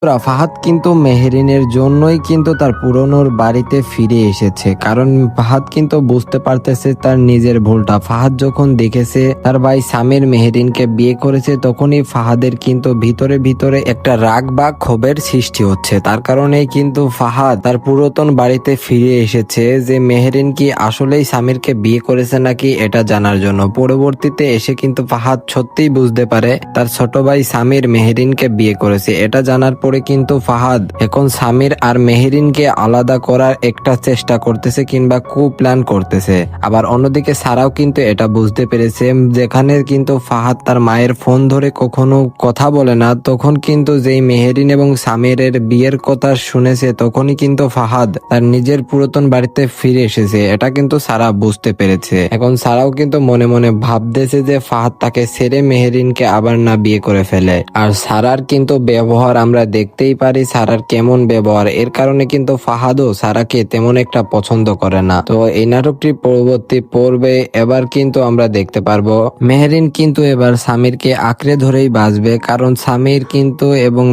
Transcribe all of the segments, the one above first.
ফাহাদ কিন্তু মেহেরিনের জন্যই কিন্তু তার পুরনোর বাড়িতে ফিরে এসেছে, কারণ ফাহাদ কিন্তু বুঝতে পারতেছে তার নিজের ভুলটা। ফাহাদ যখন দেখেছে তার ভাই সামির মেহেরিনকে বিয়ে করেছে, তখনই ফাহাদের কিন্তু ভিতরে ভিতরে একটা রাগ বা ক্ষোভের সৃষ্টি হচ্ছে। তার কারণেই কিন্তু ফাহাদ তার পুরাতন বাড়িতে ফিরে এসেছে যে মেহেরিন কি আসলেই সামিরকে বিয়ে করেছে নাকি এটা জানার জন্য। পরবর্তীতে এসে কিন্তু ফাহাদ সত্যিই বুঝতে পারে তার ছোট ভাই সামির মেহেরিনকে বিয়ে করেছে। এটা জানার পরে কিন্তু ফাহাদ এখন সামির আর মেহেরিনকে আলাদা করার একটা চেষ্টা করতেছে কিংবা প্ল্যান করতেছে। আবার অন্যদিকে সারাও কিন্তু এটা বুঝতে পেরেছে, যেখানে কিন্তু ফাহাদ তার মায়ের ফোন ধরে কখনো কথা বলে না, তখন কিন্তু যেই মেহেরিন এবং সামিরের বিয়ের কথা শুনেছে তখনই কিন্তু ফাহাদ তার নিজের পুরাতন বাড়িতে ফিরে এসেছে। এটা কিন্তু সারা বুঝতে পেরেছে। এখন সারাও কিন্তু মনে মনে ভাবতেছে যে ফাহাদ তাকে ছেড়ে মেহেরিনকে আবার না বিয়ে করে ফেলে। আর সারার কিন্তু ব্যবহার আমরা দেখতেই পারি সারার কেমন ব্যবহার, এর কারণে কিন্তু ফাহাদও সারাকে তেমন একটা পছন্দ করে না। তো এই নাটকটি পরবর্তী পর্বে এবার কিন্তু আমরা দেখতে পারবো মেহেরিন কিন্তু এবার সামিরকে আঁকড়ে ধরেই বাঁচবে, কারণ সামির কিন্তু এবং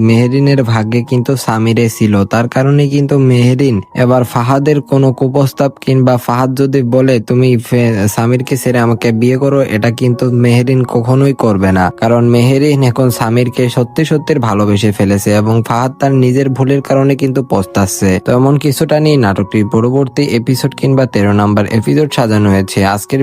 মেহেরিনের ভাগ্যে কিন্তু সামিরে ছিল। তার কারণে কিন্তু মেহেরিন এবার ফাহাদের কোনো কুপ্রস্তাব কিংবা ফাহাদ যদি বলে তুমি সামিরকে ছেড়ে আমাকে বিয়ে করো, এটা কিন্তু মেহেরিন কখনোই করবে না, কারণ মেহেরিন এখন সামিরকে সত্যি সত্যির ভালোবেসে ফেলেছে এবং ফাহাদ তার নিজের ভুলের কারণে কিন্তু পস্তাচ্ছে। তো এমন কিছুটা নিয়ে নাটকটির পরবর্তী এপিসোড কিংবা 13 নম্বর এপিসোড সাজানো হয়েছে আজকের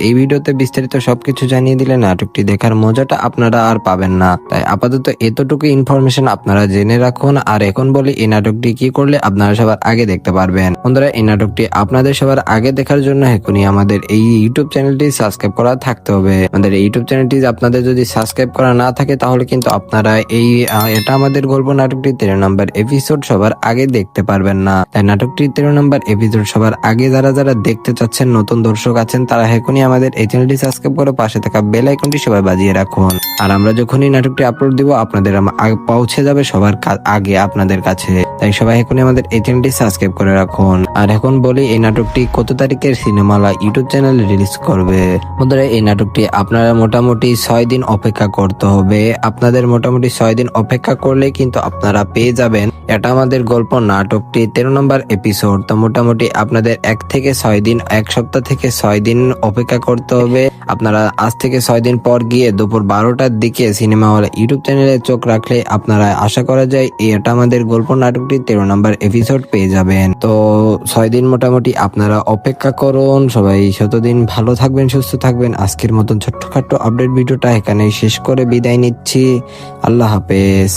এই ভিডিওতে বিস্তারিত সবকিছু জানিয়ে দিলে নাটকটি দেখার মজাটা আপনারা আর পাবেন না। তাই আপাতত এতটুকু ইনফরমেশন আপনারা জেনে রাখুন। আর এখন বলি এই নাটকটি কি করলে আপনারা সবার আগে দেখতে পারবেন। বন্ধুরা, এই নাটকটি আপনাদের সবার আগে দেখার জন্য এখনই আমাদের এই ইউটিউব চ্যানেলটি সাবস্ক্রাইব করা থাকতে হবে। আমাদের ইউটিউব চ্যানেলটি আপনাদের যদি সাবস্ক্রাইব করা না থাকে তাহলে কিন্তু আপনারা এটা আমাদের গল্প নাটকটি 13 নম্বর এপিসোড সবার আগে দেখতে পারবেন না। তাই নাটকটি 13 নম্বর এপিসোড সবার আগে যারা দেখতে চাচ্ছেন, নতুন দর্শক আছেন, তারা এখনই আমাদের এই চ্যানেলটি সাবস্ক্রাইব করে পাশে থাকা বেল আইকনটি সবাই বাজিয়ে রাখুন। আর আমরা যখনই নাটকটি আপলোড দিব আপনাদের পৌঁছে যাবে সবার আগে আপনাদের কাছে। তাই সবাই এখনই আমাদের এই চ্যানেলটি সাবস্ক্রাইব করে রাখুন। আর এখন বলি এই নাটকটি কত তারিখের সিনেমালা ইউটিউব চ্যানেলে রিলিজ করবে। বন্ধুরা, এই নাটকটি আপনারা মোটামুটি 6 দিন অপেক্ষা করতে হবে। আপনাদের মোটামুটি 6 দিন অপেক্ষা করলে কিন্তু আপনারা পেয়ে যাবেন এটা আমাদের গল্প নাটকটি 13 নম্বর এপিসোড। তো মোটামুটি আপনাদের 1 থেকে 6 দিন, 1 সপ্তাহ থেকে 6 দিন অপেক্ষা করতে হবে। আপনারা আজ থেকে 6 দিন পর গিয়ে দুপুর 12টার দিকে সিনেমা হলে ইউটিউব চ্যানেলে চোখ রাখলে আপনারা আশা করা যায় এটা আমাদের গল্প নাটকটি 13 নম্বর এপিসোড পেয়ে যাবেন। তো 6 দিন মোটামুটি আপনারা অপেক্ষা করুন। সবাই ততদিন ভালো থাকবেন, সুস্থ থাকবেন। আজকের মতন ছোট্টখাট্ট আপডেট ভিডিওটা এখানেই শেষ করে বিদায় নিচ্ছি। আল্লাহ হাফেজ।